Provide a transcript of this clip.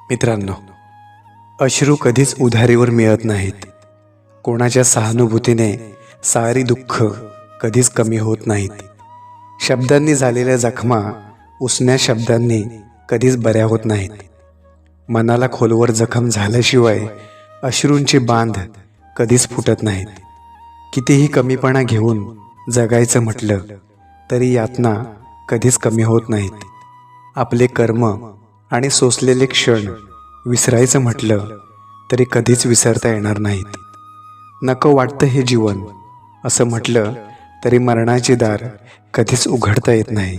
मित्रांनो, अश्रू कधीच उधारीवर मिळत नाहीत. कोणाच्या सहानुभूतीने सारी दुःख कधीच कमी होत नाहीत. शब्दांनी झालेल्या जखमा उसन्या शब्दांनी कधीच बऱ्या होत नाहीत. मनाला खोलवर जखम झाल्याशिवाय अश्रूंचे बांध कधीच फुटत नाहीत. कितीही कमीपणा घेऊन जगायचं म्हटलं तरी यातना कधीच कमी होत नाहीत. आपले कर्म आणि सोसलेले क्षण विसरायचं म्हटलं तरी कधीच विसरता येणार नाहीत. नको वाटतं हे जीवन असं म्हटलं तरी मरणाचे दार कधीच उघडता येत नाही.